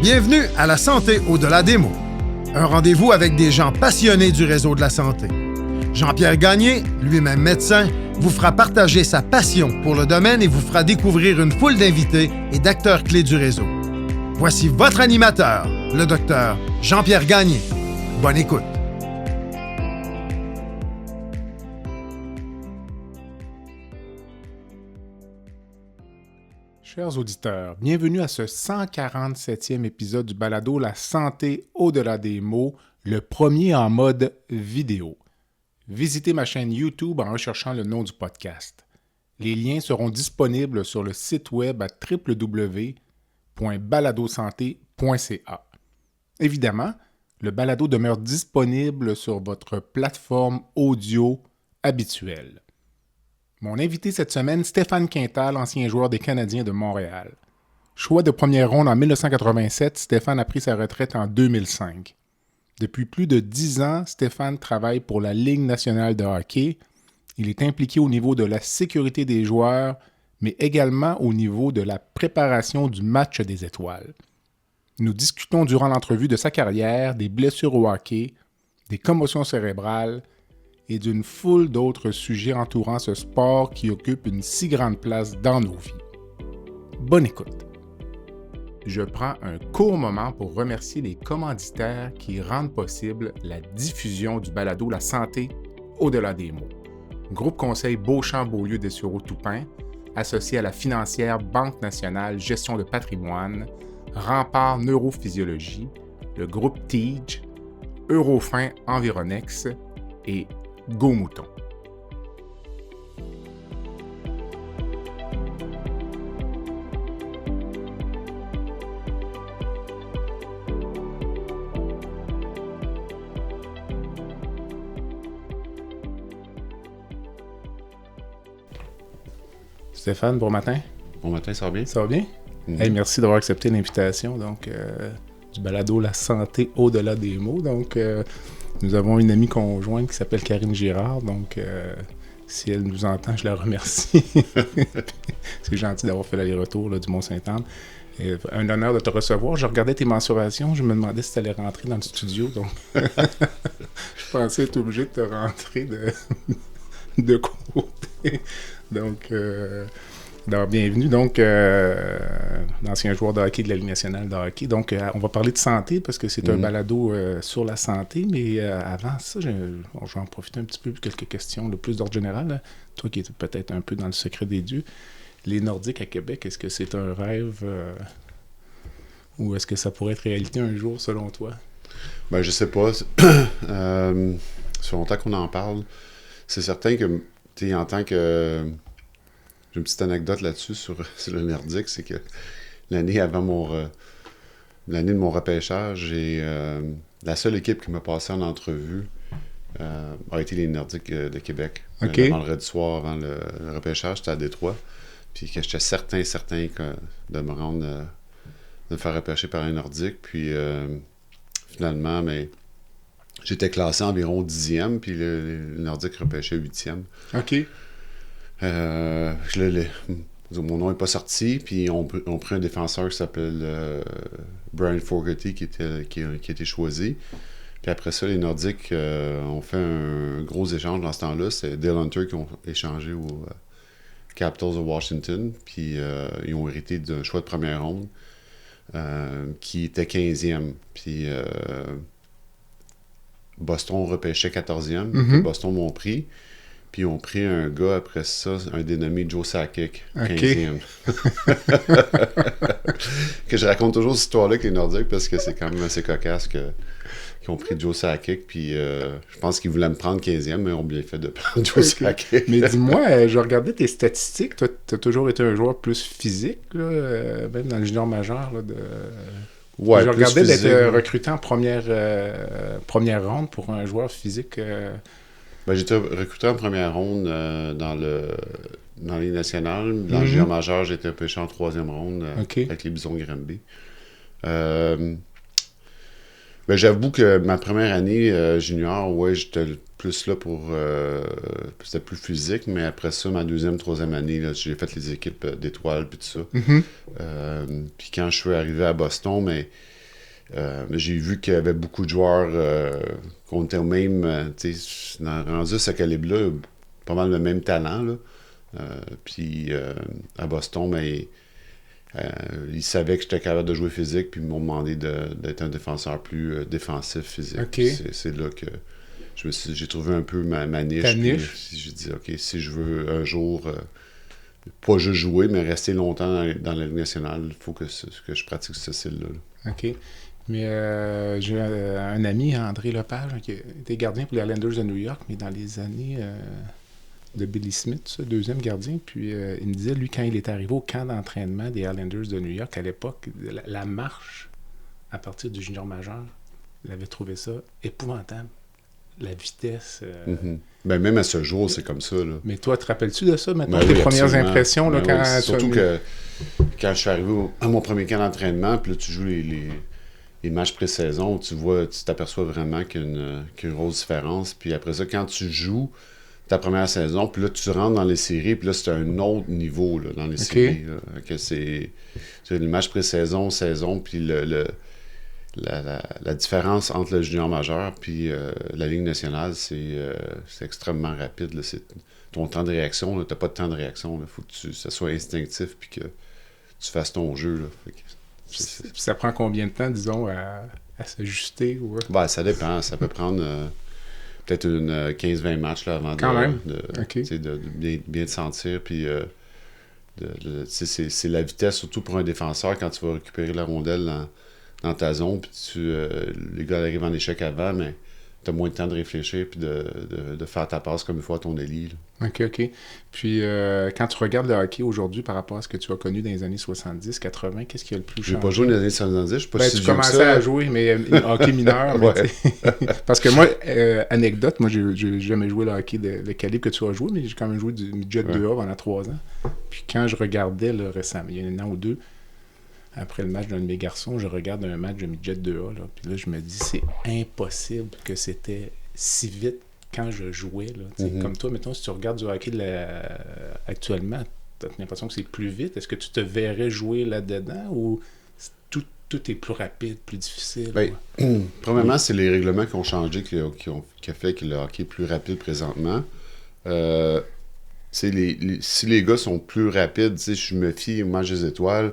Bienvenue à La Santé au-delà des mots. Un rendez-vous avec des gens passionnés du réseau de la santé. Jean-Pierre Gagné, lui-même médecin, vous fera partager sa passion pour le domaine et vous fera découvrir une foule d'invités et d'acteurs clés du réseau. Voici votre animateur, le docteur Jean-Pierre Gagné. Bonne écoute. Chers auditeurs, bienvenue à ce 147e épisode du balado La santé au-delà des mots, le premier en mode vidéo. Visitez ma chaîne YouTube en recherchant le nom du podcast. Les liens seront disponibles sur le site web à www.baladosanté.ca. Évidemment, le balado demeure disponible sur votre plateforme audio habituelle. Mon invité cette semaine, Stéphane Quintal, ancien joueur des Canadiens de Montréal. Choix de première ronde en 1987, Stéphane a pris sa retraite en 2005. Depuis plus de 10 ans, Stéphane travaille pour la Ligue nationale de hockey. Il est impliqué au niveau de la sécurité des joueurs, mais également au niveau de la préparation du match des étoiles. Nous discutons durant l'entrevue de sa carrière, des blessures au hockey, des commotions cérébrales, et d'une foule d'autres sujets entourant ce sport qui occupe une si grande place dans nos vies. Bonne écoute! Je prends un court moment pour remercier les commanditaires qui rendent possible la diffusion du balado La santé au-delà des mots. Groupe Conseil Beauchamp-Beaulieu Dessureau-Toupin, associé à la financière Banque nationale Gestion de patrimoine, Rempart Neurophysiologie, le groupe TIGE, Eurofin Environex et Go Mouton. Stéphane, bon matin. Bon matin, ça va bien? Ça va bien? Mm-hmm. Hey, merci d'avoir accepté l'invitation du balado La santé au-delà des mots. Nous avons une amie conjointe qui s'appelle Karine Girard, si elle nous entend, je la remercie. C'est gentil d'avoir fait l'aller-retour du Mont-Saint-Anne. Un honneur de te recevoir. Je regardais tes mensurations, je me demandais si tu allais rentrer dans le studio, donc je pensais être obligé de te rentrer de côté. Bienvenue, l'ancien joueur de hockey de la Ligue nationale de hockey. On va parler de santé parce que c'est un balado sur la santé, mais avant ça, je vais en profiter un petit peu pour quelques questions, plus d'ordre général. Là. Toi qui es peut-être un peu dans le secret des dieux, les Nordiques à Québec, est-ce que c'est un rêve ou est-ce que ça pourrait être réalité un jour selon toi? Ben, je sais pas. Sur longtemps qu'on en parle, c'est certain que, en tant que... J'ai une petite anecdote là-dessus sur le Nordique, c'est que l'année avant l'année de mon repêchage, la seule équipe qui m'a passé en entrevue a été les Nordiques de Québec. Okay. Le vendredi soir avant le repêchage, c'était à Détroit. Puis que j'étais certain de me rendre, de me faire repêcher par les Nordiques. Puis finalement, j'étais classé environ 10e, puis le Nordique repêchait 8e. OK. Mon nom n'est pas sorti, puis on pris un défenseur qui s'appelle Brian Fogarty qui a été choisi. Puis après ça, les Nordiques ont fait un gros échange dans ce temps-là. C'est Dale Hunter qui ont échangé aux Capitals de Washington, puis ils ont hérité d'un choix de première ronde qui était 15e. Puis Boston repêchait 14e, puis Boston m'ont pris. Puis ils ont pris un gars après ça, un dénommé Joe Sakic, 15e. Que je raconte toujours cette histoire-là avec les Nordiques parce que c'est quand même assez cocasse qu'ils ont pris Joe Sakic. Puis je pense qu'ils voulaient me prendre 15e, mais ils ont bien fait de prendre Joe Sakic. Mais dis-moi, je regardais tes statistiques. Toi, tu as toujours été un joueur plus physique, là, même dans le junior majeur. Là, ouais, je regardais physique, d'être recruté en première ronde pour un joueur physique. J'ai été recruté en première ronde dans la Ligue nationale. Dans le junior majeur, j'ai été repêché en 3e ronde avec les Bisons Granby. J'avoue que ma première année junior, j'étais plus là pour... c'était plus physique, mais après ça, ma deuxième, troisième année, là, j'ai fait les équipes d'étoiles puis tout ça. Puis quand je suis arrivé à Boston, j'ai vu qu'il y avait beaucoup de joueurs qu'on était au même... rendu à ce calibre-là, pas mal le même talent, là. Puis à Boston, ils savaient que j'étais capable de jouer physique, puis ils m'ont demandé d'être un défenseur plus défensif physique. Okay. C'est là que j'ai trouvé un peu ma niche. Ta niche? J'ai dit, OK, si je veux un jour, pas juste jouer, mais rester longtemps dans la Ligue nationale, il faut que je pratique ce style-là. OK. Mais j'ai un ami, André Lepage, qui était gardien pour les Islanders de New York, mais dans les années... de Billy Smith, deuxième gardien. Puis il me disait, lui, quand il est arrivé au camp d'entraînement des Islanders de New York, à l'époque, la marche à partir du junior majeur, il avait trouvé ça épouvantable. La vitesse. Même à ce jour, c'est comme ça. Là. Mais toi, te rappelles-tu de ça maintenant, tes premières impressions? Là, quand surtout que quand je suis arrivé à mon premier camp d'entraînement, puis là, tu joues les matchs pré-saison, tu t'aperçois vraiment qu'il y a une grosse différence. Puis après ça, quand tu joues ta première saison, puis là, tu rentres dans les séries, puis là, c'est un autre niveau là, dans les séries. Là, que c'est le match pré-saison, saison, puis la différence entre le junior majeur puis la Ligue nationale, c'est extrêmement rapide. Là. Ton temps de réaction, tu n'as pas de temps de réaction. Il faut que ça soit instinctif, puis que tu fasses ton jeu. Là. Ça prend combien de temps, disons, à s'ajuster? Ou... ça dépend. Ça peut prendre... peut-être une 15-20 matchs là, avant de bien te sentir. Puis, c'est la vitesse, surtout pour un défenseur, quand tu vas récupérer la rondelle dans ta zone, puis les gars arrivent en échec avant, mais tu as moins de temps de réfléchir puis de faire ta passe comme il faut à ton délit. OK. Puis, quand tu regardes le hockey aujourd'hui par rapport à ce que tu as connu dans les années 70, 80, qu'est-ce qui a le plus changé? J'ai pas joué dans les années 70, je suis pas si tu commençais à jouer, mais hockey mineur. Parce que moi, anecdote, moi, j'ai jamais joué le hockey le calibre que tu as joué, mais j'ai quand même joué du midget 2A pendant 3 ans. Puis quand je regardais là, récemment, il y a un an ou deux, après le match d'un de mes garçons, je regarde un match de midget 2A, là, puis là, je me dis, c'est impossible que c'était si vite quand je jouais. Là, comme toi, mettons, si tu regardes du hockey actuellement, tu as l'impression que c'est plus vite. Est-ce que tu te verrais jouer là-dedans ou tout est plus rapide, plus difficile? Premièrement, c'est les règlements qui ont changé qui a fait que le hockey est plus rapide présentement. Si les gars sont plus rapides, je me fie au match des étoiles.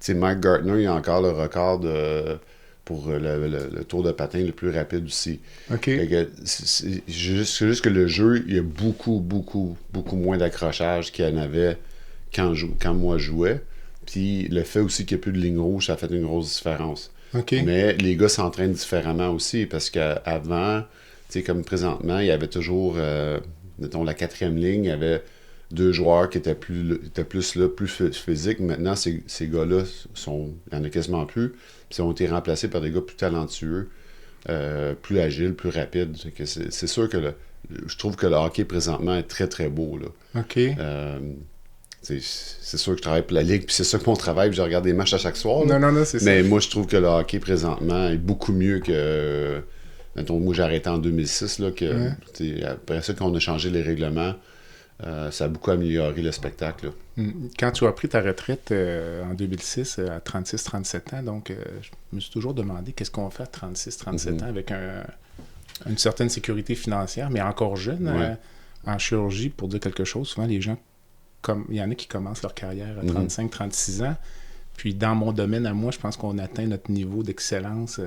Mike Gartner, il a encore le record pour le tour de patin le plus rapide aussi. OK. C'est juste que le jeu, il y a beaucoup, beaucoup, beaucoup moins d'accrochage qu'il y en avait quand moi je jouais. Puis le fait aussi qu'il n'y a plus de ligne rouge, ça fait une grosse différence. Okay. Mais les gars s'entraînent différemment aussi parce qu'avant, comme présentement, il y avait toujours, mettons, la quatrième ligne, il y avait 2 joueurs qui étaient plus physiques. Maintenant, ces gars-là, il n'y en a quasiment plus. Puis ils ont été remplacés par des gars plus talentueux, plus agiles, plus rapides. C'est sûr que je trouve que le hockey présentement est très, très beau. Là. OK. C'est sûr que je travaille pour la Ligue, puis c'est ça que mon travail, puis je regarde des matchs à chaque soir. Là. Non, c'est ça. Mais moi, je trouve que le hockey présentement est beaucoup mieux que... Mettons, moi, j'ai arrêté en 2006, là, après ça, quand on a changé les règlements, ça a beaucoup amélioré le spectacle. Là. Quand tu as pris ta retraite en 2006 à 36-37 ans, donc je me suis toujours demandé qu'est-ce qu'on fait à 36-37 ans avec une certaine sécurité financière, mais encore jeune, en chirurgie, pour dire quelque chose, souvent les gens, il y en a qui commencent leur carrière à 35-36 ans, puis dans mon domaine à moi, je pense qu'on atteint notre niveau d'excellence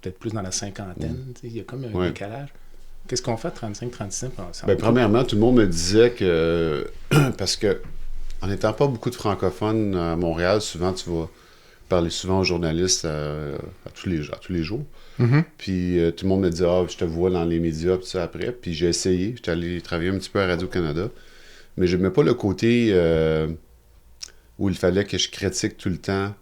peut-être plus dans la cinquantaine, il y a comme un décalage. Qu'est-ce qu'on fait à 35-36 ans? Premièrement, tout le monde me disait que, parce que en n'étant pas beaucoup de francophones à Montréal, souvent tu vas parler souvent aux journalistes à tous les jours. Puis tout le monde me dit « Ah, je te vois dans les médias, puis ça après. » Puis j'ai essayé, j'étais allé travailler un petit peu à Radio-Canada, mais je n'aimais pas le côté où il fallait que je critique tout le temps.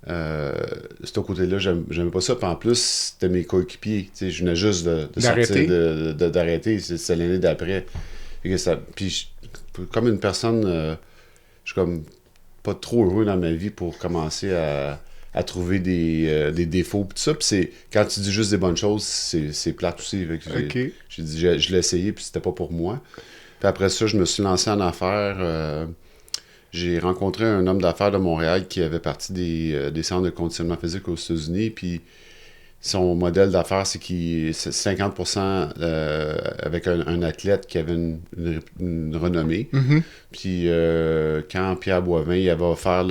Ce côté-là, j'aimais pas ça. Puis en plus, c'était mes coéquipiers. Je venais juste de sortir d'arrêter. C'est l'année d'après. Puis comme une personne, je suis comme pas trop heureux dans ma vie pour commencer à à trouver des défauts, pis tout ça. Puis quand tu dis juste des bonnes choses, c'est plate aussi. Fait que j'ai dit, je l'ai essayé, puis c'était pas pour moi. Puis après ça, je me suis lancé en affaires. J'ai rencontré un homme d'affaires de Montréal qui avait parti des centres de conditionnement physique aux États-Unis, puis son modèle d'affaires, c'est 50% avec un athlète qui avait une renommée. Mm-hmm. Puis quand Pierre Boivin il avait offert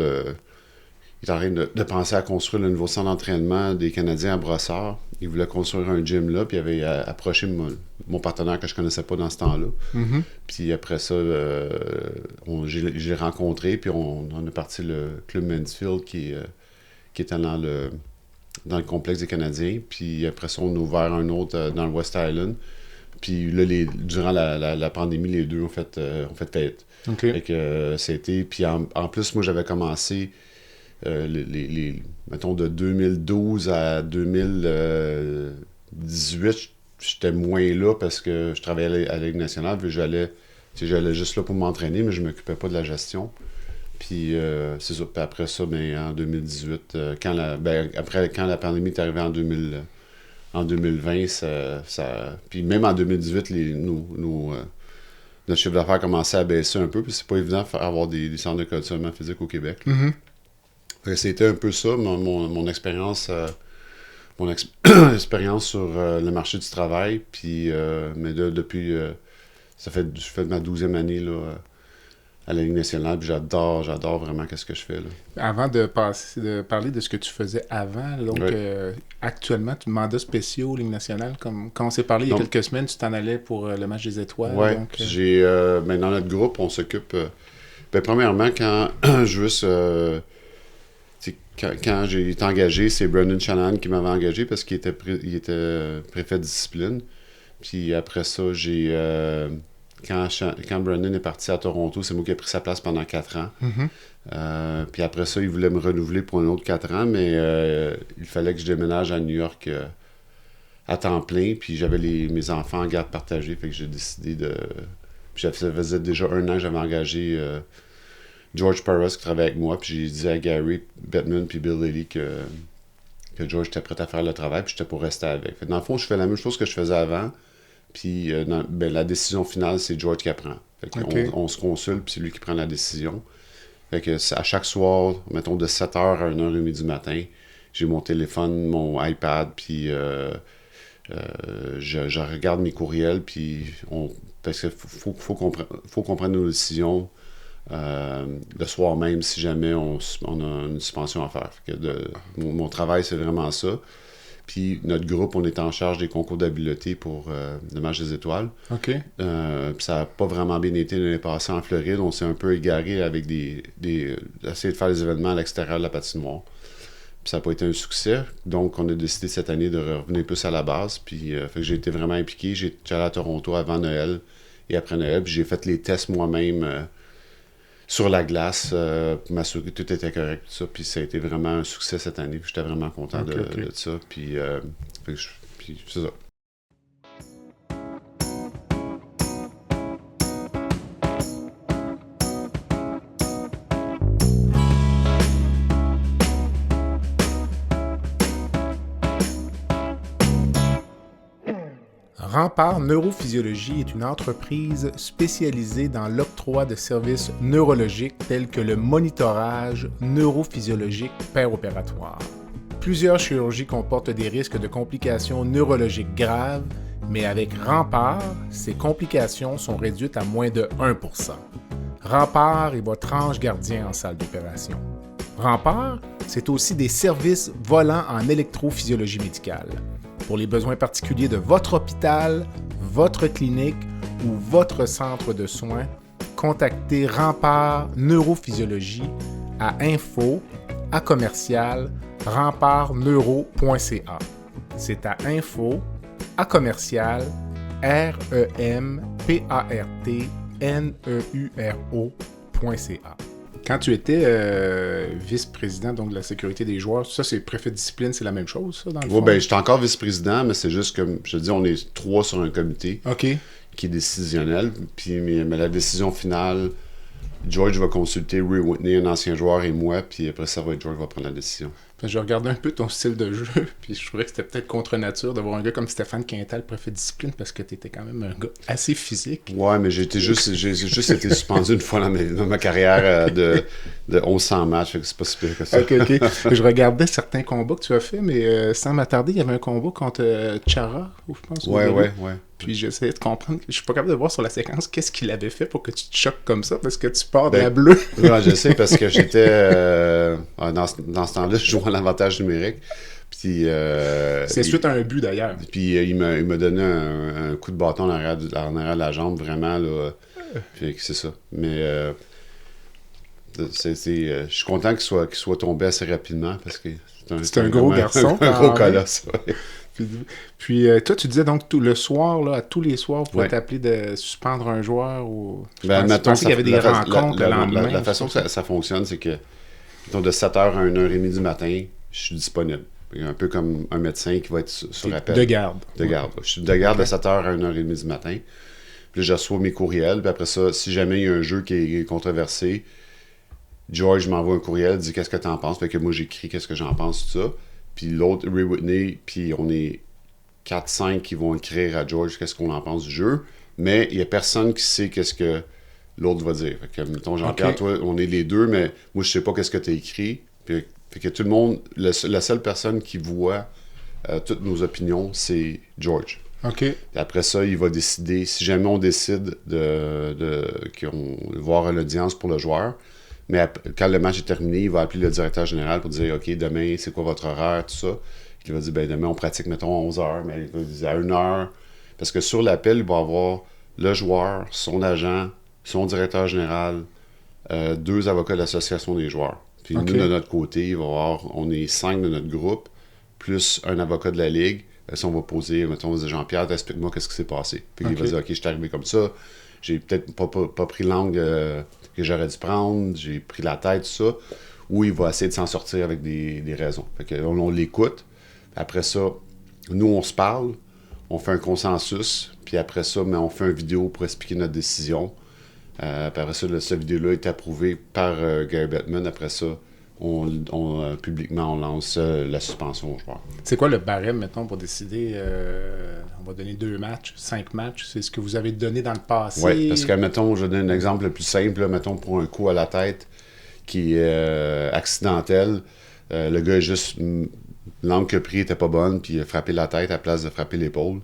il est en train de penser à construire le nouveau centre d'entraînement des Canadiens à Brossard. Il voulait construire un gym là, puis il avait approché mon partenaire que je connaissais pas dans ce temps-là. Mm-hmm. Puis après ça, j'ai rencontré, puis on a parti le Club Mansfield qui était dans le complexe des Canadiens. Puis après ça, on a ouvert un autre dans le West Island. Puis là, durant la pandémie, les deux ont fait tête. Okay. Fait que c'était... Puis en plus, moi, j'avais commencé... mettons, de 2012 à 2018, j'étais moins là parce que je travaillais à la Ligue nationale, puis j'allais juste là pour m'entraîner, mais je m'occupais pas de la gestion. Puis c'est ça. Puis après ça, en 2018, quand la pandémie est arrivée en 2020, puis même en 2018, notre chiffre d'affaires commençait à baisser un peu, puis c'est pas évident d'avoir des centres de conditionnement physique au Québec. Mm-hmm. C'était un peu ça, mon expérience expérience sur le marché du travail. Puis, mais là, depuis, je fais ma 12e année là, à la Ligue nationale, puis j'adore vraiment ce que je fais. Là. Avant de parler de ce que tu faisais avant, donc actuellement, tu mandat spéciaux Ligue nationale, comme quand on s'est parlé il y a quelques semaines, tu t'en allais pour le match des étoiles. Oui, donc, dans notre groupe, on s'occupe... premièrement, quand quand j'ai été engagé, c'est Brendan Shanahan qui m'avait engagé parce qu'il était préfet de discipline. Puis après ça, quand Brendan est parti à Toronto, c'est moi qui ai pris sa place pendant 4 ans. Mm-hmm. Puis après ça, il voulait me renouveler pour un autre 4 ans, mais il fallait que je déménage à New York à temps plein. Puis j'avais mes enfants en garde partagée, fait que j'ai décidé de... Puis ça faisait déjà 1 an que j'avais engagé... George Parras qui travaillait avec moi, puis j'ai dit à Gary Bettman puis Bill Lilly que George était prêt à faire le travail, puis j'étais pour rester avec. Fait que dans le fond, je fais la même chose que je faisais avant, puis la décision finale, c'est George qui prend. Fait que on se consulte, puis c'est lui qui prend la décision. Fait que à chaque soir, mettons de 7h à 1h30 du matin, j'ai mon téléphone, mon iPad, puis je regarde mes courriels, puis parce qu'il faut qu'on prenne nos décisions le soir même si jamais on a une suspension à faire. Mon travail, c'est vraiment ça. Puis notre groupe, on est en charge des concours d'habileté pour le match des étoiles. OK. Puis ça n'a pas vraiment bien été l'année passée en Floride. On s'est un peu égaré avec essayer de faire des événements à l'extérieur de la patinoire. Puis ça n'a pas été un succès. Donc, on a décidé cette année de revenir plus à la base. Puis fait que j'ai été vraiment impliqué. J'étais allé à Toronto avant Noël et après Noël. Puis j'ai fait les tests moi-même sur la glace pour m'assurer que tout était correct. Tout ça. Puis ça a été vraiment un succès cette année. Puis j'étais vraiment content de ça. Puis c'est ça. Rempart Neurophysiologie est une entreprise spécialisée dans l'octroi de services neurologiques tels que le monitorage neurophysiologique péropératoire. Plusieurs chirurgies comportent des risques de complications neurologiques graves, mais avec Rempart, ces complications sont réduites à moins de 1%. Rempart est votre ange gardien en salle d'opération. Rempart, c'est aussi des services volants en électrophysiologie médicale. Pour les besoins particuliers de votre hôpital, votre clinique ou votre centre de soins, contactez Rempart Neurophysiologie à info@rempartneuro.ca. C'est à info@rempartneuro.ca. Quand tu étais vice-président donc, de la sécurité des joueurs, ça, c'est préfet de discipline, c'est la même chose, ça, dans le fond? Oui, j'étais encore vice-président, mais c'est juste que, je te dis, on est 3 sur un comité qui est décisionnel. Puis, mais la décision finale, George va consulter Ray Whitney, un ancien joueur, et moi, puis après ça, George va prendre la décision. Enfin, je regardais un peu ton style de jeu, puis je trouvais que c'était peut-être contre nature de voir un gars comme Stéphane Quintal, préfet de discipline, parce que t'étais quand même un gars assez physique. Ouais, mais j'ai juste été suspendu une fois dans ma carrière de 1100 matchs, fait que c'est pas si pire que ça. Ok. Je regardais certains combats que tu as fait, mais sans m'attarder, il y avait un combat contre Chara, je pense. Ouais. Puis j'essayais de comprendre, je suis pas capable de voir sur la séquence qu'est-ce qu'il avait fait pour que tu te choques comme ça, parce que tu pars de la bleue. Ouais, je sais, parce que j'étais... dans ce temps-là, je jouais en avantage numérique. Puis, c'est suite à un but, d'ailleurs. Puis il m'a donné un coup de bâton en arrière de la jambe, vraiment, là. Puis c'est ça. Mais je suis content qu'il soit tombé assez rapidement, parce que c'est un gros garçon. Un gros colosse, ouais. Puis toi, tu disais donc le soir, là, à tous les soirs, vous pouvez t'appeler de suspendre un joueur ou... Je pensais qu'il y avait des rencontres le lendemain. La façon que ça fonctionne, c'est que mettons, de 7h à 1h30 du matin, je suis disponible. Un peu comme un médecin qui va être sur appel. De garde. De garde. Je suis de garde de 7h à 1h30 du matin. Puis je reçois mes courriels. Puis après ça, si jamais il y a un jeu qui est controversé, George m'envoie un courriel, dit qu'est-ce que t'en penses. Fait que moi, j'écris qu'est-ce que j'en pense, tout ça. Puis l'autre, Ray Whitney, puis on est 4-5 qui vont écrire à George qu'est-ce qu'on en pense du jeu. Mais il n'y a personne qui sait qu'est-ce que l'autre va dire. Fait que, mettons, Jean-Pierre, toi, on est les deux, mais moi, je sais pas qu'est-ce que tu as écrit. Puis, fait que tout le monde, la seule personne qui voit toutes nos opinions, c'est George. OK. Et après ça, il va décider, si jamais on décide qu'on va voir l'audience pour le joueur, mais quand le match est terminé, il va appeler le directeur général pour dire « OK, demain, c'est quoi votre horaire, tout ça? » Il va dire « Ben demain, on pratique, mettons, à 11h, mais il va dire à 1h. » Parce que sur l'appel, il va avoir le joueur, son agent, son directeur général, 2 avocats de l'association des joueurs. Puis nous, de notre côté, il va y avoir, on est 5 de notre groupe, plus un avocat de la Ligue. Si on va poser, mettons, on va dire Jean-Pierre, explique-moi qu'est-ce qui s'est passé. Puis il va dire « OK, je suis arrivé comme ça, j'ai peut-être pas pris l'angle que j'aurais dû prendre, j'ai pris la tête, tout ça. » Ou il va essayer de s'en sortir avec des raisons. Fait que on l'écoute. Après ça, nous, on se parle, on fait un consensus, puis après ça, on fait une vidéo pour expliquer notre décision. Puis après ça, cette vidéo-là est approuvée par Gary Bettman. Après ça, publiquement, on lance la suspension aux joueurs. C'est quoi le barème, mettons, pour décider, on va donner 2 matchs, 5 matchs? C'est ce que vous avez donné dans le passé? Oui, parce que, mettons, je donne un exemple le plus simple, là, mettons, pour un coup à la tête qui est accidentel. Le gars, juste, l'angle qu'il a pris n'était pas bonne, puis il a frappé la tête à la place de frapper l'épaule.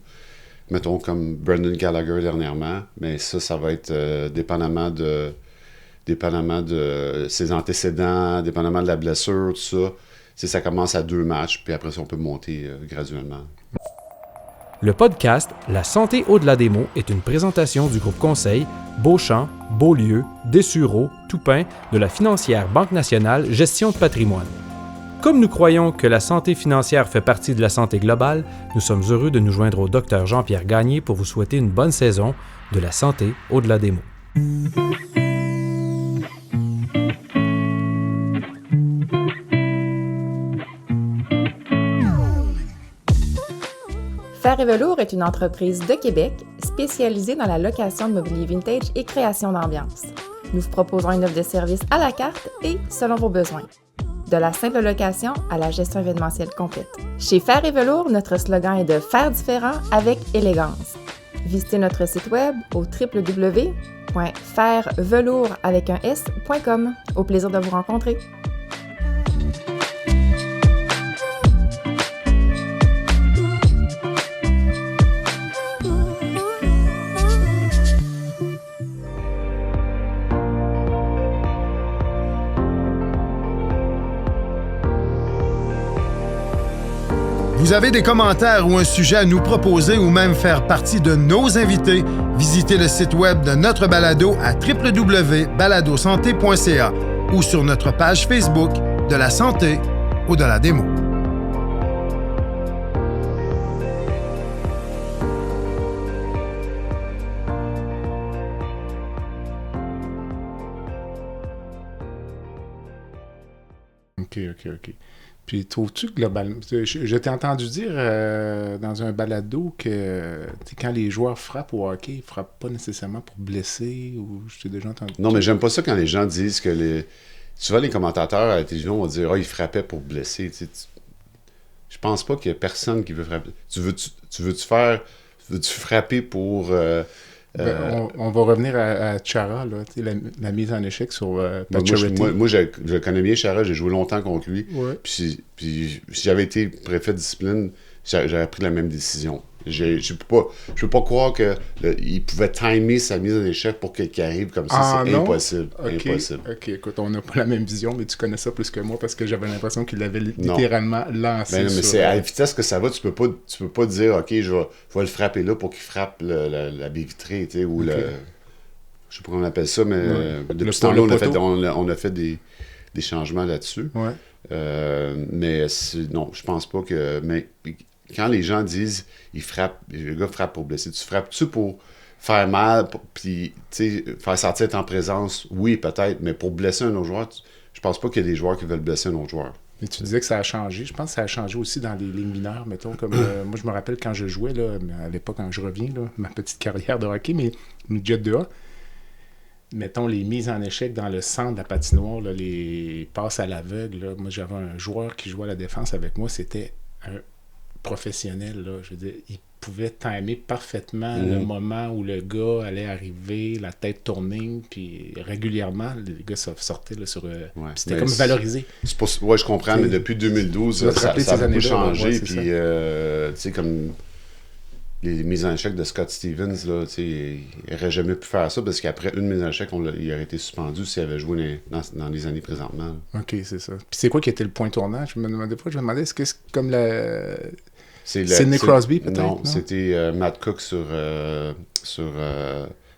Mettons comme Brendan Gallagher dernièrement, mais ça va être dépendamment de ses antécédents, dépendamment de la blessure, tout ça. Ça commence à 2 matchs, puis après ça, on peut monter graduellement. Le podcast La santé au-delà des mots est une présentation du groupe conseil Beauchamp, Beaulieu, Dessureau, Toupin de la financière Banque nationale Gestion de patrimoine. Comme nous croyons que la santé financière fait partie de la santé globale, nous sommes heureux de nous joindre au Dr Jean-Pierre Gagné pour vous souhaiter une bonne saison de la santé au-delà des mots. Fer et Velours est une entreprise de Québec spécialisée dans la location de mobilier vintage et création d'ambiance. Nous vous proposons une offre de service à la carte et selon vos besoins. De la simple location à la gestion événementielle complète. Chez Fer et Velours, notre slogan est de faire différent avec élégance. Visitez notre site web au www.fervelours.com. Au plaisir de vous rencontrer. Vous avez des commentaires ou un sujet à nous proposer ou même faire partie de nos invités, visitez le site web de notre balado à www.baladosanté.ca ou sur notre page Facebook de la santé au-delà des mots. OK. Puis trouves-tu que globalement... Je t'ai entendu dire dans un balado que quand les joueurs frappent au hockey, ils frappent pas nécessairement pour blesser, ou je t'ai déjà entendu... Non, mais j'aime pas ça quand les gens disent que souvent, les commentateurs à la télévision vont dire « Ah, il frappait pour blesser. » Je pense pas qu'il y a personne qui veut frapper. Tu veux-tu frapper pour... on va revenir à Chara, là, la mise en échec sur Pacioretty. Moi, je connais bien Chara, j'ai joué longtemps contre lui. Ouais. Puis si j'avais été préfet de discipline, j'aurais pris la même décision. Je peux pas croire qu'il pouvait timer sa mise en échec pour qu'il arrive comme ça. C'est impossible. Okay. Impossible. OK, écoute, on n'a pas la même vision, mais tu connais ça plus que moi parce que j'avais l'impression qu'il l'avait littéralement lancé. Mais c'est à la vitesse que ça va, tu peux pas dire OK, je vais le frapper là pour qu'il frappe la baie vitrée, tu sais, ou le. Je sais pas comment on appelle ça, mais depuis ce temps-là, on a fait des changements là-dessus. Ouais. Mais non, je pense pas que. Mais quand les gens disent le gars frappe pour blesser, tu frappes-tu pour faire mal, puis faire sortir en présence? Oui, peut-être, mais pour blesser un autre joueur, je pense pas qu'il y a des joueurs qui veulent blesser un autre joueur. Mais tu disais que ça a changé. Je pense que ça a changé aussi dans les ligues mineures, mettons. Comme moi, je me rappelle quand je jouais, là, à l'époque, quand je reviens, là, ma petite carrière de hockey, mais midget 2A, mettons les mises en échec dans le centre de la patinoire, là, les passes à l'aveugle. Là. Moi, j'avais un joueur qui jouait à la défense avec moi, c'était un professionnel, là, je veux dire, il pouvait timer parfaitement le moment où le gars allait arriver, la tête tournée, puis régulièrement, les gars sortaient là, sur... c'était comme valorisé. Ouais, je comprends, mais depuis 2012, ça a beaucoup changé, puis tu sais, comme les mises en échec de Scott Stevens, là, tu sais, il n'aurait jamais pu faire ça, parce qu'après une mise en échec, il aurait été suspendu s'il avait joué dans les années présentement. Là. OK, c'est ça. Puis c'est quoi qui était le point tournant? Je me demandais, est-ce que c'est comme la... Sidney Crosby, peut-être? Non, c'était Matt Cook sur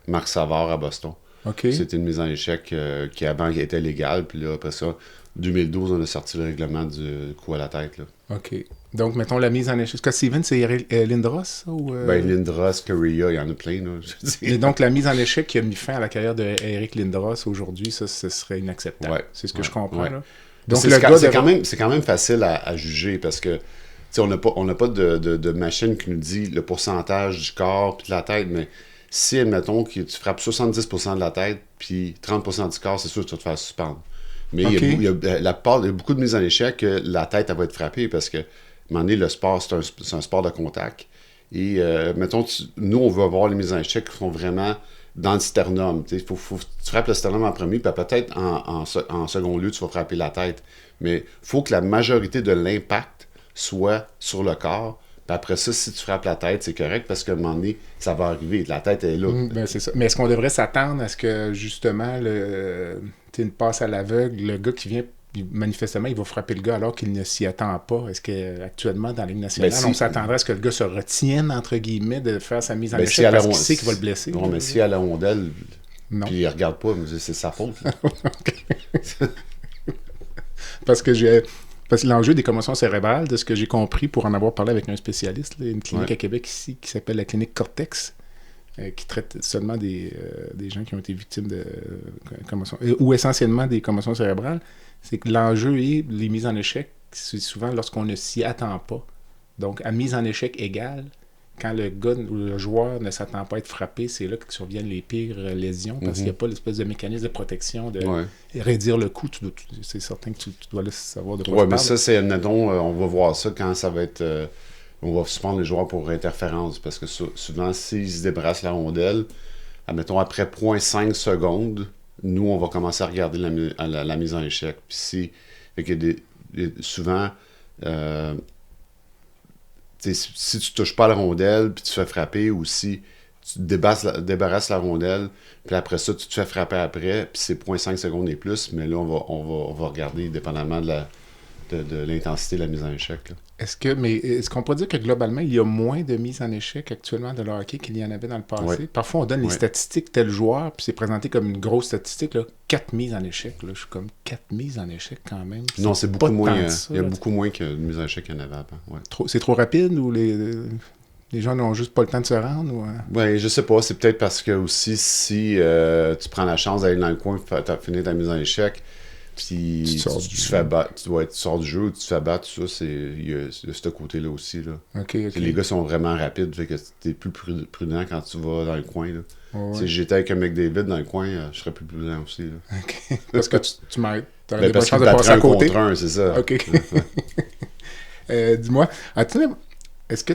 Marc Savard à Boston. Okay. C'était une mise en échec qui avant qui était légale, puis là, après ça, 2012, on a sorti le règlement du coup à la tête. Là. OK. Donc, mettons la mise en échec. Scott Stevens, c'est Lindros? Ou, Lindros, Correa, il y en a plein. Là, et donc, la mise en échec qui a mis fin à la carrière d'Eric Lindros aujourd'hui, ça, ce serait inacceptable. Ouais, c'est ce que je comprends. Ouais. Là. Donc, c'est quand même facile à juger parce que on n'a pas de machine qui nous dit le pourcentage du corps puis de la tête, mais si, admettons, que tu frappes 70% de la tête puis 30% du corps, c'est sûr que tu vas te faire suspendre. Mais il y a beaucoup de mises en échec que la tête, elle va être frappée parce que, à un moment donné, le sport, c'est un sport de contact. Et, mettons, nous, on veut avoir les mises en échec qui sont vraiment dans le sternum. Il faut que tu frappes le sternum en premier, puis peut-être en second lieu, tu vas frapper la tête. Mais il faut que la majorité de l'impact soit sur le corps. Puis après ça, si tu frappes la tête, c'est correct parce qu'à un moment donné, ça va arriver. La tête est là. Ben c'est ça. Mais est-ce qu'on devrait s'attendre à ce que, justement, une passe à l'aveugle, le gars qui vient, manifestement, il va frapper le gars alors qu'il ne s'y attend pas? Est-ce qu'actuellement, dans la Ligue nationale, on s'attendrait à ce que le gars se retienne, entre guillemets, de faire sa mise en échec parce qu'il sait qu'il va le blesser? Non, mais si à la rondelle, puis il regarde pas, c'est sa faute. Parce que l'enjeu des commotions cérébrales, de ce que j'ai compris pour en avoir parlé avec un spécialiste, là, une clinique à Québec ici qui s'appelle la clinique Cortex, qui traite seulement des gens qui ont été victimes de commotions, ou essentiellement des commotions cérébrales, c'est que l'enjeu est les mises en échec, c'est souvent lorsqu'on ne s'y attend pas. Donc, à mise en échec égale, quand le gars ou le joueur ne s'attend pas à être frappé, c'est là que surviennent les pires lésions, parce qu'il n'y a pas l'espèce de mécanisme de protection, de réduire le coup. C'est certain que tu dois le savoir de quoi tu parles. Mais ça, c'est admettons, on va voir ça quand ça va être... on va suspendre les joueurs pour interférence, parce que souvent, s'ils se débarrassent la rondelle, admettons, après 0.5 secondes, nous, on va commencer à regarder la mise en échec. Puis souvent... si tu touches pas la rondelle puis tu te fais frapper, ou si tu débarrasses la rondelle puis après ça tu te fais frapper après puis c'est 0.5 secondes et plus, mais là on va regarder dépendamment de l'intensité de la mise en échec. Là. Est-ce qu'on peut dire que globalement il y a moins de mises en échec actuellement de le hockey qu'il y en avait dans le passé? Ouais. Parfois on donne les statistiques tel joueur puis c'est présenté comme une grosse statistique, là, 4 mises en échec. Là. Je suis comme 4 mises en échec quand même. Non, c'est beaucoup moins. Il y a beaucoup moins que de mises en échec qu'il y en avait avant. Ouais. C'est trop rapide ou les gens n'ont juste pas le temps de se rendre? Ou... Ouais, je sais pas. C'est peut-être parce que aussi si tu prends la chance d'aller dans le coin et finir ta mise en échec, puis tu te fais battre, tu sors du jeu ou tu te fais battre, tout ça, il y a ce côté-là aussi. Là. Okay. Les gars sont vraiment rapides, fait que t'es plus prudent quand tu vas dans le coin. Là. Si j'étais avec un McDavid dans le coin, je serais plus prudent aussi. Là. Okay. Parce que tu Tu as Ben, des bonnes parce chances qu'il de passer battrait à un côté. contre un, c'est ça. OK. Dis-moi, est-ce que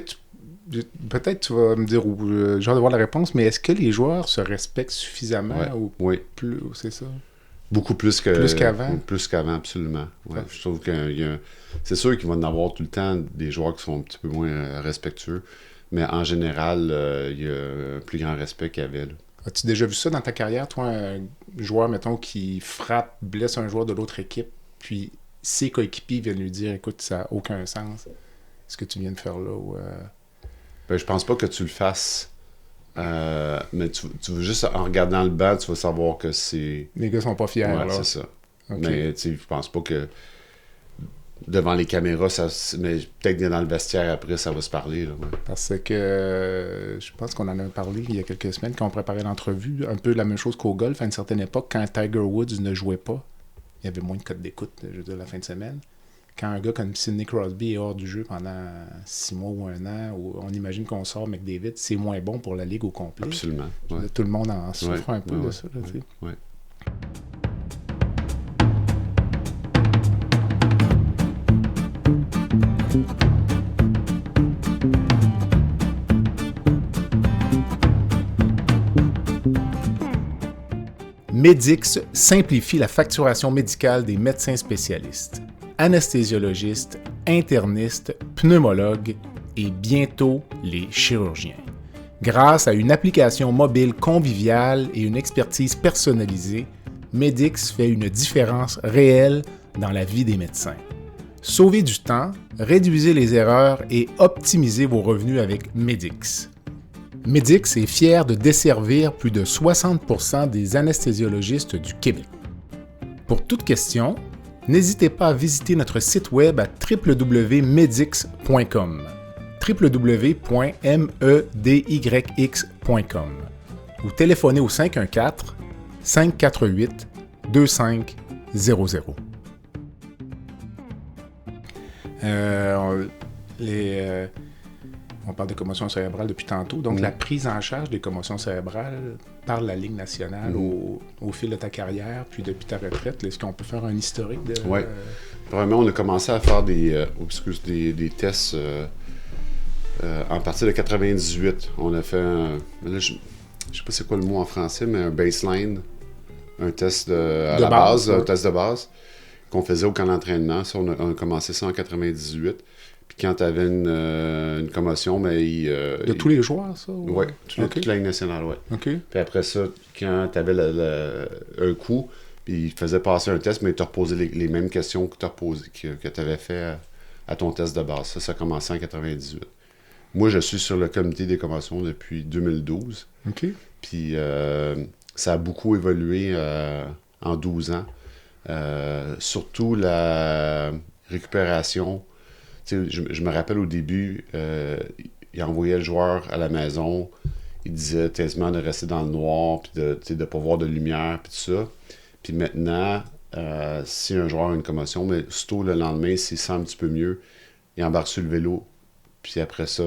peut-être tu vas me dire, ou j'ai hâte de voir la réponse, mais est-ce que les joueurs se respectent suffisamment ou Oui. plus, ou c'est ça? Beaucoup plus qu'avant? Plus qu'avant, absolument. Ouais. Ouais. Je trouve c'est sûr qu'il va en avoir tout le temps des joueurs qui sont un petit peu moins respectueux, mais en général, il y a un plus grand respect qu'il y avait. Là. As-tu déjà vu ça dans ta carrière, toi, un joueur, mettons, qui frappe, blesse un joueur de l'autre équipe, puis ses coéquipiers viennent lui dire, écoute, ça n'a aucun sens, ce que tu viens de faire là, ou... Ben, je pense pas que tu le fasses, mais tu veux juste, en regardant le banc, tu vas savoir que c'est... Les gars sont pas fiers, Ouais, là. c'est ça. Ok. Mais tu sais, je pense pas que devant les caméras, mais peut-être que dans le vestiaire après, ça va se parler. Là, ouais. Parce que je pense qu'on en a parlé il y a quelques semaines quand on préparait l'entrevue. Un peu la même chose qu'au golf à une certaine époque, quand Tiger Woods ne jouait pas, il y avait moins de codes d'écoute, je veux dire, la fin de semaine. Quand un gars comme Sidney Crosby est hors du jeu pendant 6 mois ou 1 an, ou on imagine qu'on sort McDavid, c'est moins bon pour la ligue au complet. Absolument. Je veux Ouais. dire, tout le monde en souffre Ouais, un peu ouais, de ça. Là, tu sais. ouais. Medix simplifie la facturation médicale des médecins spécialistes, anesthésiologistes, internistes, pneumologues et bientôt les chirurgiens. Grâce à une application mobile conviviale et une expertise personnalisée, Medix fait une différence réelle dans la vie des médecins. Sauvez du temps, réduisez les erreurs et optimisez vos revenus avec Medix. Medix est fier de desservir plus de 60% des anesthésiologistes du Québec. Pour toute question, n'hésitez pas à visiter notre site web à www.medix.com www.medyx.com ou téléphonez au 514-548-2500. On parle de commotion cérébrale depuis tantôt. Donc, la prise en charge des commotions cérébrales par la Ligue nationale au fil de ta carrière, puis depuis ta retraite, est-ce qu'on peut faire un historique de... Oui. Vraiment, on a commencé à faire des tests en partir de 98. On a fait là, je sais pas c'est quoi le mot en français, mais un baseline, un test de base, un test de base qu'on faisait au camp d'entraînement. Ça, on a commencé ça en 98. Puis quand tu avais une commotion, mais de tous les joueurs, ça? Oui, toute la Ligue nationale, oui. OK. Puis après ça, quand tu avais un coup, puis il faisait passer un test, mais il te reposait les mêmes questions que tu avais fait à ton test de base. Ça a commencé en 98. Moi, je suis sur le comité des commotions depuis 2012. OK. Puis ça a beaucoup évolué en 12 ans. Surtout la récupération. Je me rappelle au début, il envoyait le joueur à la maison, il disait quasiment de rester dans le noir, puis de ne pas voir de lumière, puis tout ça. Puis maintenant, si un joueur a une commotion, mais surtout le lendemain, s'il sent un petit peu mieux, il embarque sur le vélo, puis après ça,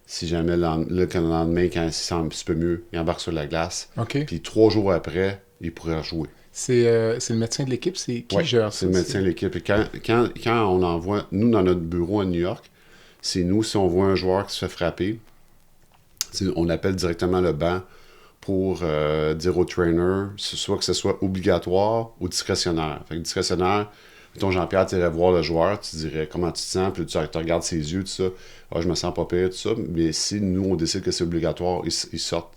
si jamais le lendemain, quand il se sent un petit peu mieux, il embarque sur la glace. OK. Puis 3 jours après, il pourrait rejouer. C'est le médecin de l'équipe, c'est qui gère ça? C'est le médecin de l'équipe. Et quand on envoie, nous, dans notre bureau à New York, c'est nous, si on voit un joueur qui se fait frapper, on appelle directement le banc pour dire au trainer, soit que ce soit obligatoire ou discrétionnaire. Fait que discrétionnaire, mettons Jean-Pierre, tu irais voir le joueur, tu dirais comment tu te sens, puis tu regardes ses yeux, tout ça. Ah, je me sens pas pire, tout ça. Mais si nous, on décide que c'est obligatoire, ils sortent.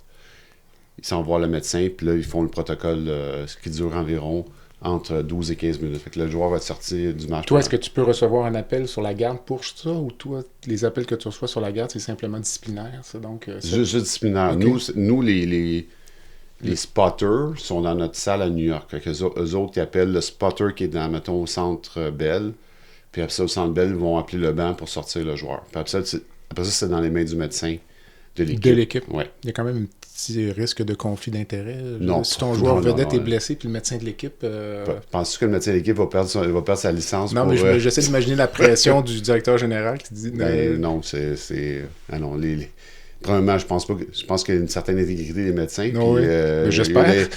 Ils s'en vont voir le médecin, puis là, ils font le protocole ce qui dure environ entre 12 et 15 minutes. Fait que le joueur va te sortir du match. Toi, est-ce que tu peux recevoir un appel sur la garde pour ça, ou toi, les appels que tu reçois sur la garde, c'est simplement disciplinaire, ça? Donc, juste disciplinaire. Okay. Nous les spotters sont dans notre salle à New York. Fait que eux autres, ils appellent le spotter qui est dans, mettons, au centre Bell. Puis après ça, au centre Bell, ils vont appeler le banc pour sortir le joueur. Puis après ça, c'est dans les mains du médecin de l'équipe. De l'équipe. Ouais. Il y a quand même un petit risque de conflit d'intérêt. Non. Si ton joueur vedette est blessé, puis le médecin de l'équipe... Penses-tu que le médecin de l'équipe va perdre sa licence? Non, mais j'essaie d'imaginer la pression du directeur général qui dit... Ben, non, c'est... Ah non, Premièrement, je pense qu'il y a une certaine intégrité des médecins. Non, puis, oui. J'espère.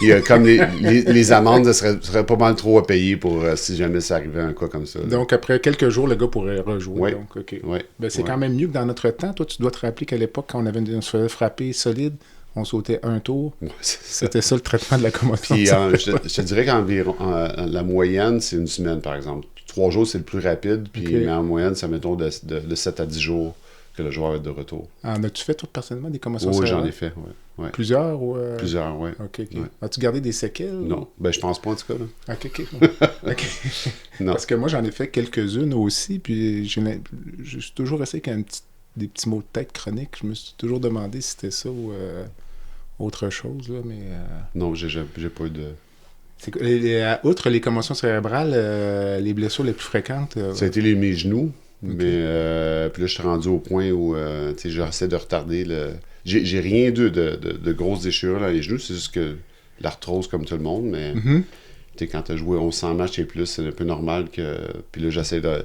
Il y a comme les amendes, ça serait pas mal trop à payer pour si jamais ça arrivait un cas comme ça. Donc, après quelques jours, le gars pourrait rejouer. Oui. Donc, OK. Oui. Ben, c'est quand même mieux que dans notre temps. Toi, tu dois te rappeler qu'à l'époque, quand on se faisait frapper solide, on sautait un tour. Ouais, C'était ça le traitement de la commotion. Puis, je te dirais qu'environ la moyenne, c'est une semaine, par exemple. 3 jours, c'est le plus rapide. Puis, mais en moyenne, ça mettons de 7 à 10 jours que le joueur est de retour. En as-tu fait, toi, personnellement, des commotions Oui, cérébrales? j'en ai fait, oui. Ouais. Plusieurs ou... Plusieurs, oui. OK. Ouais. As-tu gardé des séquelles? Non, ben je pense pas en tout cas. Là. OK. OK. Non. Parce que moi, j'en ai fait quelques-unes aussi, puis je suis toujours resté avec des petits maux de tête chroniques. Je me suis toujours demandé si c'était ça ou autre chose, là, mais... Non, j'ai pas eu de... Outre les commotions cérébrales, les blessures les plus fréquentes... Ça a été mes genoux, mais puis là, je suis rendu au point où j'essaie de retarder le... J'ai rien de grosses déchirures dans les genoux, c'est juste que l'arthrose comme tout le monde, mais quand tu as joué 1100 matchs et plus, c'est un peu normal que... Puis là, j'essaie de...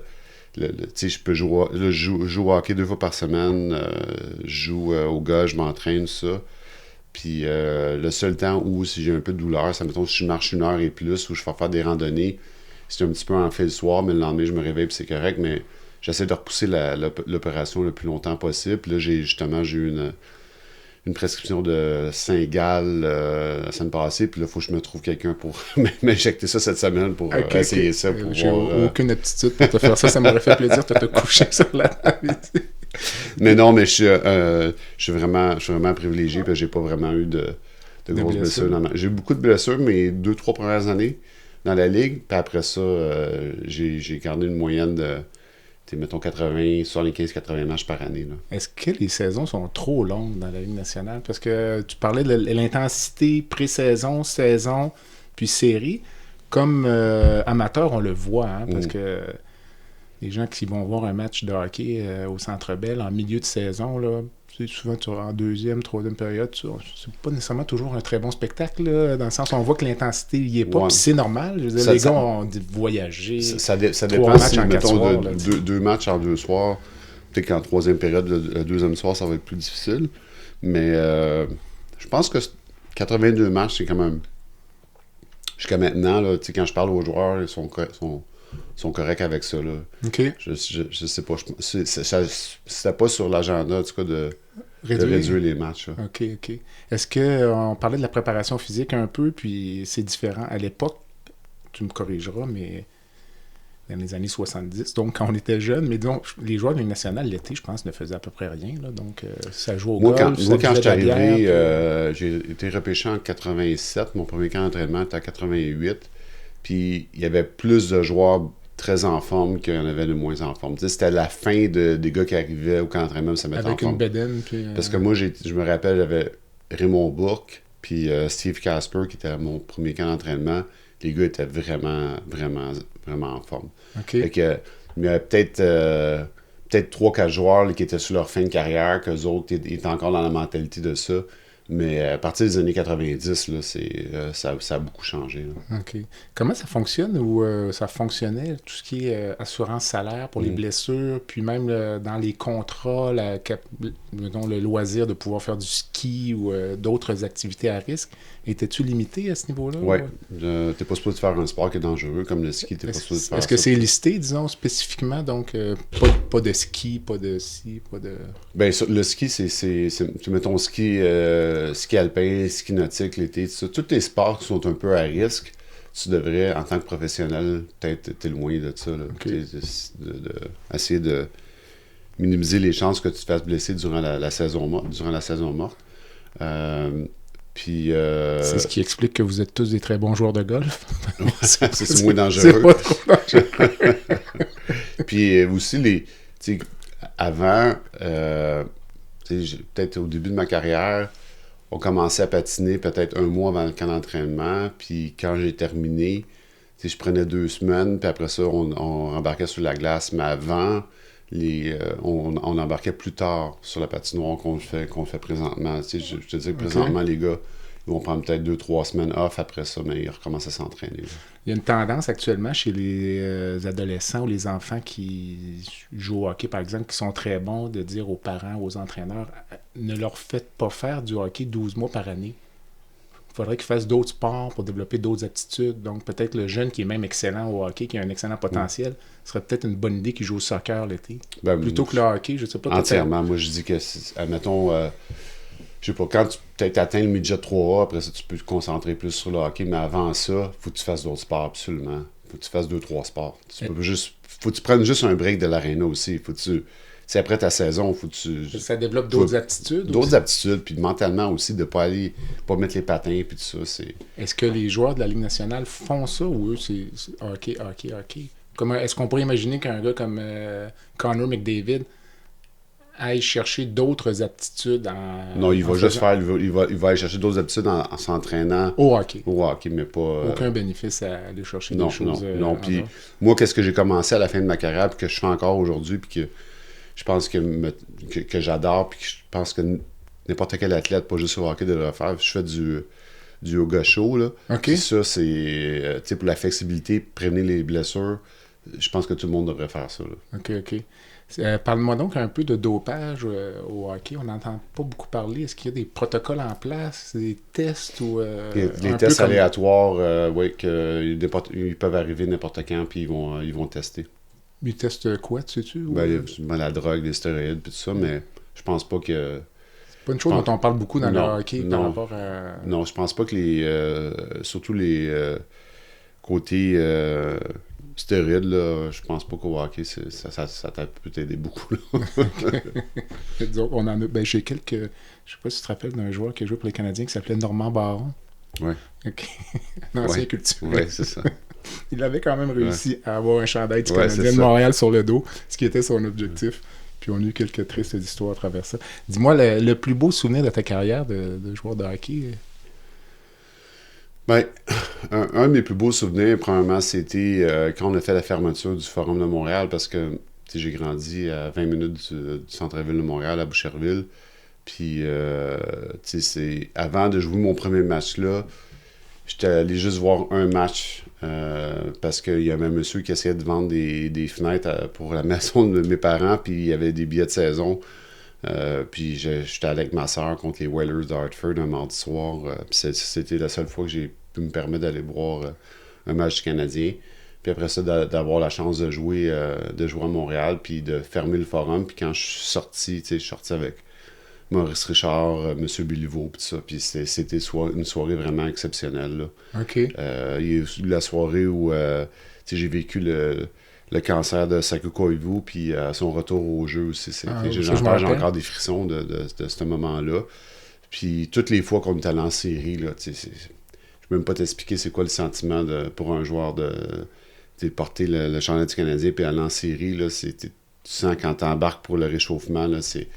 je peux jouer... Là, je joue au hockey 2 fois par semaine, je joue au golf, je m'entraîne, ça. Puis le seul temps où, si j'ai un peu de douleur, ça mettons si je marche 1 heure et plus, ou je vais faire des randonnées, c'est un petit peu en fait le soir, mais le lendemain, je me réveille puis c'est correct, mais j'essaie de repousser l'opération le plus longtemps possible. Puis là, j'ai eu une prescription de Saint-Gall la semaine passée, puis là, il faut que je me trouve quelqu'un pour m'injecter ça cette semaine pour essayer ça. J'ai aucune aptitude pour te faire ça. Ça m'aurait fait plaisir de te coucher sur la table. Mais non, mais je suis vraiment privilégié, parce que j'ai pas vraiment eu de grosses blessures. J'ai eu beaucoup de blessures, mes 2-3 premières années dans la ligue, puis après ça, j'ai gardé une moyenne de... mettons 75-80 matchs par année. Là. Est-ce que les saisons sont trop longues dans la Ligue nationale? Parce que tu parlais de l'intensité pré-saison, saison, puis série. Comme amateur, on le voit, hein, parce que les gens qui vont voir un match de hockey au Centre Bell en milieu de saison, là, souvent en 2e, 3e période, c'est pas nécessairement toujours un très bon spectacle, là, dans le sens où on voit que l'intensité n'y est pas, puis c'est normal. Je veux dire, les gars ont voyagé. Ça dépend si, mettons, deux matchs en 2 soirs. Peut-être qu'en 3e période, le 2e soir, ça va être plus difficile. Mais je pense que 82 matchs, c'est quand même... Jusqu'à maintenant, là, quand je parle aux joueurs, ils sont corrects avec ça. Là. OK. Je sais pas. C'était pas sur l'agenda, en tout cas, de réduire les matchs. Là. OK. Est-ce qu'on parlait de la préparation physique un peu, puis c'est différent. À l'époque, tu me corrigeras, mais dans les années 70, donc quand on était jeunes, mais donc les joueurs de Ligue nationale, l'été, je pense, ne faisaient à peu près rien. Là, donc, ça joue au golf. Moi, quand je suis arrivé, j'ai été repêché en 87. Mon premier camp d'entraînement était en 88. Puis il y avait plus de joueurs très en forme qu'il y en avait de moins en forme. Tu sais, c'était la fin des gars qui arrivaient au camp d'entraînement, ça mettait en forme. Avec une bedaine. Puis, Parce que moi, je me rappelle, j'avais Raymond Bourque, puis Steve Casper, qui était mon premier camp d'entraînement. Les gars étaient vraiment, vraiment, vraiment en forme. OK. Fait que, il y avait peut-être 3-4 joueurs là, qui étaient sur leur fin de carrière, qu'eux autres étaient encore dans la mentalité de ça. Mais à partir des années 90, là, ça a beaucoup changé. Là. OK. Comment ça fonctionne ou ça fonctionnait, tout ce qui est assurance-salaire pour les blessures, puis même dans les contrats, le loisir de pouvoir faire du ski ou d'autres activités à risque, étais-tu limité à ce niveau-là? Oui. T'es pas supposé faire un sport qui est dangereux, comme le ski, t'es pas supposé faire ça. Est-ce que c'est listé, disons, spécifiquement? Donc, pas de ski, pas de sci, pas de... Ben, le ski, c'est mettons, ski alpin, ski nautique, l'été, tout ça. Tous les sports qui sont un peu à risque, tu devrais, en tant que professionnel, peut-être être loin de ça. Là. Okay. Essayer de minimiser les chances que tu te fasses blesser durant la saison morte. Puis, c'est ce qui explique que vous êtes tous des très bons joueurs de golf. c'est moins dangereux. C'est pas trop dangereux. Puis aussi, avant, peut-être au début de ma carrière, on commençait à patiner peut-être 1 mois avant le camp d'entraînement. Puis quand j'ai terminé, je prenais 2 semaines, puis après ça, on embarquait sur la glace. Mais avant, on embarquait plus tard sur la patinoire qu'on le fait présentement. Je te dis que présentement, les gars, Ils vont prendre peut-être 2-3 semaines off après ça, mais ils recommencent à s'entraîner. Là. Il y a une tendance actuellement chez les adolescents ou les enfants qui jouent au hockey, par exemple, qui sont très bons, de dire aux parents, aux entraîneurs, ne leur faites pas faire du hockey 12 mois par année. Il faudrait qu'ils fassent d'autres sports pour développer d'autres aptitudes. Donc, peut-être le jeune qui est même excellent au hockey, qui a un excellent potentiel, serait peut-être une bonne idée qu'il joue au soccer l'été. Plutôt que le hockey, je ne sais pas. Entièrement. Moi, je dis que, admettons, je sais pas, quand tu peut-être atteins le midget 3A, après ça, tu peux te concentrer plus sur le hockey, mais avant ça, faut que tu fasses d'autres sports, absolument. Faut que tu fasses 2-3 sports. Faut que tu prennes juste un break de l'aréna aussi. Faut que tu... C'est après ta saison, faut que tu... Ça développe d'autres aptitudes. D'autres aptitudes, puis mentalement aussi, de pas mettre les patins, puis tout ça, c'est... Est-ce que les joueurs de la Ligue nationale font ça, ou eux, c'est hockey? Est-ce qu'on pourrait imaginer qu'un gars comme Connor McDavid aille chercher d'autres aptitudes Non, il va aller chercher d'autres aptitudes en s'entraînant au hockey. Au hockey, mais pas... Aucun bénéfice à aller chercher des choses... Non, puis moi, qu'est-ce que j'ai commencé à la fin de ma carrière, puis que je fais encore aujourd'hui, puis que je pense que j'adore, puis que je pense que n'importe quel athlète, pas juste au hockey, devrait faire. Je fais du yoga chaud, là. Okay. Puis ça, c'est... tu sais, pour la flexibilité, prévenir les blessures, je pense que tout le monde devrait faire ça, là. OK. Parle-moi donc un peu de dopage au hockey. On n'entend pas beaucoup parler. Est-ce qu'il y a des protocoles en place, des tests ou... des tests aléatoires, oui, ils peuvent arriver n'importe quand, puis ils vont tester. Ils testent quoi, tu sais-tu? La drogue, les stéroïdes, puis tout ça, mais je pense pas que... C'est pas une chose dont on parle beaucoup dans le hockey par rapport à... Non, je pense pas que surtout les côtés stéroïdes, là, je pense pas qu'au hockey, ça peut t'aider beaucoup, là. Disons, on en a... j'ai quelques... Je sais pas si tu te rappelles d'un joueur qui a joué pour les Canadiens qui s'appelait Normand Baron. Oui. OK. Un ancien culture. Oui, c'est ça. Il avait quand même réussi à avoir un chandail du Canadien de Montréal sur le dos, ce qui était son objectif. Puis on a eu quelques tristes histoires à travers ça. Dis-moi, le plus beau souvenir de ta carrière de joueur de hockey? Ben, un de mes plus beaux souvenirs, premièrement, c'était quand on a fait la fermeture du Forum de Montréal, parce que j'ai grandi à 20 minutes du centre-ville de Montréal, à Boucherville. Puis, c'est avant de jouer mon premier match là, j'étais allé juste voir un match parce qu'il y avait un monsieur qui essayait de vendre des fenêtres pour la maison de mes parents, puis il y avait des billets de saison. Puis j'étais allé avec ma soeur contre les Whalers de Hartford un mardi soir. Puis c'était la seule fois que j'ai pu me permettre d'aller voir un match du Canadien. Puis après ça, d'avoir la chance de jouer à Montréal, puis de fermer le forum. Puis quand je suis sorti, je suis sorti avec Maurice Richard, M. Béliveau, puis ça. Puis c'était une soirée vraiment exceptionnelle, là. OK. Il y a eu la soirée où j'ai vécu le cancer de Saku Koivu, puis son retour au jeu aussi. J'ai encore des frissons de ce moment-là. Puis toutes les fois qu'on est allé en série, là, je peux même pas t'expliquer c'est quoi le sentiment pour un joueur de porter le chandail du Canadien puis aller en série. Là, tu sens quand t'embarques pour le réchauffement, là, c'est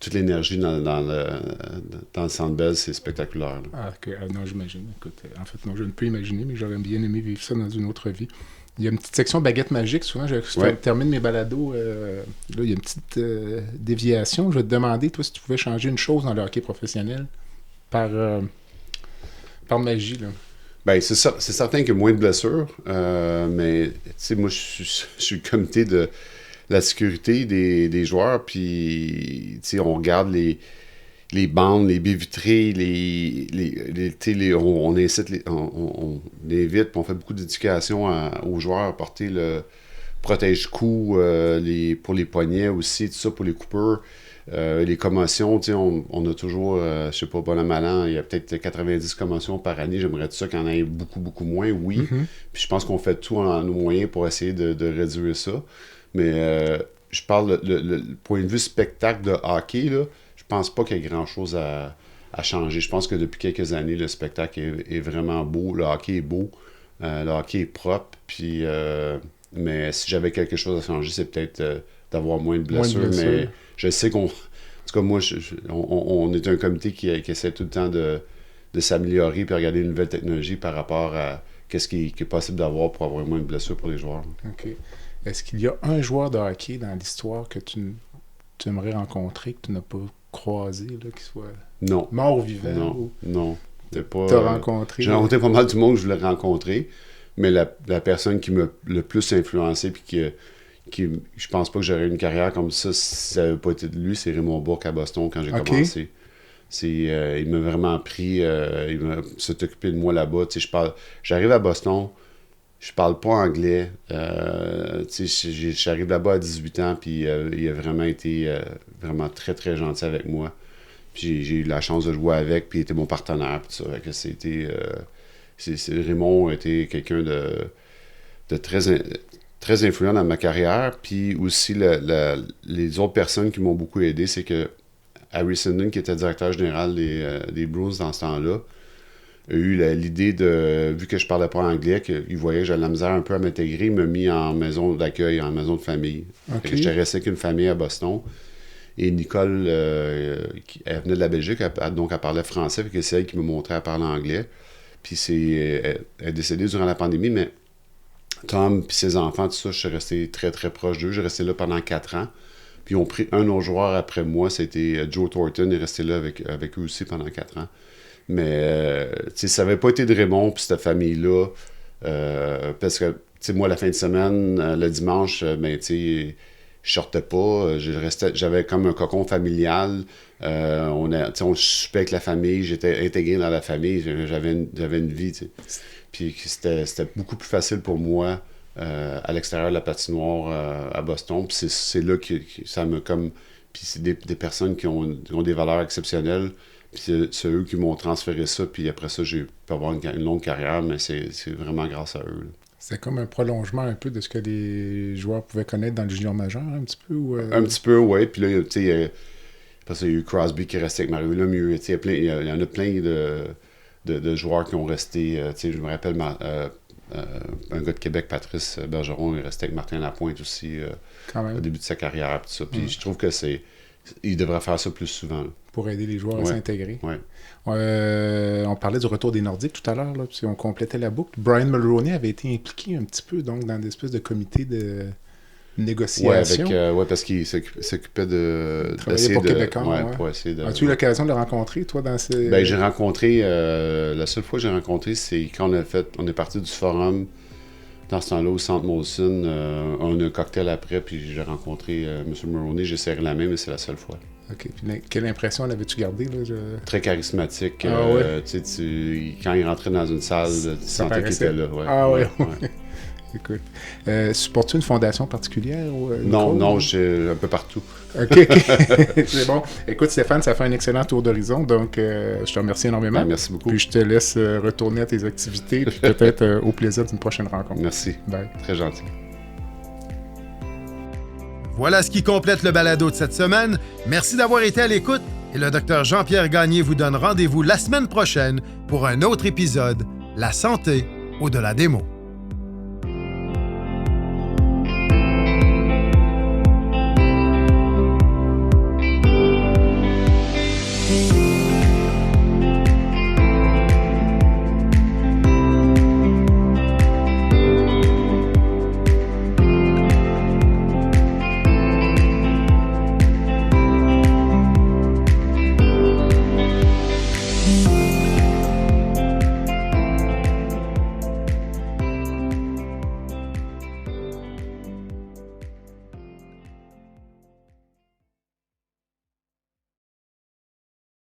toute l'énergie dans le Centre Bell, c'est spectaculaire. Non, j'imagine. Écoute, en fait, non, je ne peux imaginer, mais j'aurais bien aimé vivre ça dans une autre vie. Il y a une petite section baguette magique. Souvent, je termine mes balados. Là, il y a une petite déviation. Je vais te demander, toi, si tu pouvais changer une chose dans le hockey professionnel par magie. Là. Ben, c'est certain qu'il y a moins de blessures. Mais, tu sais, moi, je suis le comité de la sécurité des joueurs. Puis, tu sais, on regarde les bandes, les baies vitrées, on incite, on invite, puis on fait beaucoup d'éducation aux joueurs à porter le protège-cou pour les poignets aussi, tout ça pour les coupeurs. Les commotions, on a toujours, je sais pas, bon an, mal an, il y a peut-être 90 commotions par année. J'aimerais ça qu'il y en ait beaucoup, beaucoup moins, oui. Mm-hmm. Puis je pense qu'on fait tout en nos moyens pour essayer de réduire ça. Mais je parle le point de vue spectacle de hockey, là. Je pense pas qu'il y ait grand-chose à changer. Je pense que depuis quelques années, le spectacle est vraiment beau. Le hockey est beau. Le hockey est propre. Puis, mais si j'avais quelque chose à changer, c'est peut-être d'avoir moins de blessures. Mais je sais qu'on... En tout cas, moi, on est un comité qui essaie tout le temps de s'améliorer et regarder une nouvelle technologie par rapport à qu'est-ce qui est possible d'avoir pour avoir moins de blessures pour les joueurs. OK. Est-ce qu'il y a un joueur de hockey dans l'histoire que tu aimerais rencontrer, que tu n'as pas croisé, là, qui soit mort ou vivant? Non. T'as rencontré? J'ai rencontré pas mal du monde que je voulais rencontrer, mais la personne qui m'a le plus influencé puis qui je pense pas que j'aurais une carrière comme ça si ça n'avait pas été de lui, c'est Raymond Bourque à Boston quand j'ai commencé. Il m'a vraiment pris, s'est occupé de moi là-bas. J'arrive à Boston, je parle pas anglais. J'arrive là-bas à 18 ans, puis il a vraiment été vraiment très, très gentil avec moi. Puis j'ai eu la chance de jouer avec, puis il était mon partenaire. Puis ça, que Raymond était quelqu'un de très influent dans ma carrière. Puis aussi, les autres personnes qui m'ont beaucoup aidé, c'est que Harry Sinden, qui était directeur général des Bruins dans ce temps-là, a eu l'idée vu que je parlais pas anglais, qu'il voyait que j'avais de la misère un peu à m'intégrer, il m'a mis en maison d'accueil, en maison de famille. Okay. J'étais resté avec une famille à Boston. Et Nicole, elle venait de la Belgique, donc elle parlait français, c'est elle qui me montrait à parler anglais. Puis elle est décédée durant la pandémie, mais Tom puis ses enfants, tout ça, je suis resté très, très proche d'eux. J'ai resté là pendant 4 ans. Puis ils ont pris un autre joueur après moi, c'était Joe Thornton, il est resté là avec eux aussi pendant 4 ans. Mais ça n'avait pas été de Raymond puis cette famille-là, parce que moi, la fin de semaine, le dimanche, je sortais pas, j'avais comme un cocon familial, on soupait avec la famille, j'étais intégré dans la famille, j'avais une vie, t'sais. Puis c'était beaucoup plus facile pour moi à l'extérieur de la patinoire à Boston, puis c'est là que ça me comme... Puis c'est des personnes qui ont des valeurs exceptionnelles, puis c'est eux qui m'ont transféré ça, puis après ça, j'ai pu avoir une longue carrière, mais c'est vraiment grâce à eux, là. C'est comme un prolongement un peu de ce que les joueurs pouvaient connaître dans le junior majeur, un petit peu? Ou Un petit peu, oui. Puis là, tu sais, parce qu'il y a eu Crosby qui est resté avec Mario Lemieux. Il y en a plein de joueurs qui ont resté. Je me rappelle un gars de Québec, Patrice Bergeron, il est resté avec Martin Lapointe aussi au début de sa carrière. Tout ça. Puis je trouve que il devrait faire ça plus souvent, là. Pour aider les joueurs à s'intégrer. Ouais. On parlait du retour des Nordiques tout à l'heure, là, puis on complétait la boucle. Brian Mulroney avait été impliqué un petit peu donc, dans des espèces de comités de négociation. Oui, parce qu'il s'occupait de... Travailler pour Québécois. Pour essayer de... As-tu eu l'occasion de le rencontrer, toi, dans ces... Ben, j'ai rencontré... la seule fois que j'ai rencontré, c'est quand on est parti du forum dans ce temps-là au Centre Molson. On a un cocktail après, puis j'ai rencontré M. Mulroney. J'ai serré la main, mais c'est la seule fois. OK. Puis quelle impression l'avais-tu gardé, là? Très charismatique. Ouais. Quand il rentrait dans une salle, tu sentais qu'il était là. Ouais. Écoute, supportes-tu une fondation particulière? Non, j'ai un peu partout. OK. C'est bon. Écoute, Stéphane, ça fait un excellent tour d'horizon, donc je te remercie énormément. Ben, merci beaucoup. Puis je te laisse retourner à tes activités, puis peut-être au plaisir d'une prochaine rencontre. Merci. Bye. Très gentil. Voilà ce qui complète le balado de cette semaine. Merci d'avoir été à l'écoute et le Dr Jean-Pierre Gagné vous donne rendez-vous la semaine prochaine pour un autre épisode, La santé au-delà des mots.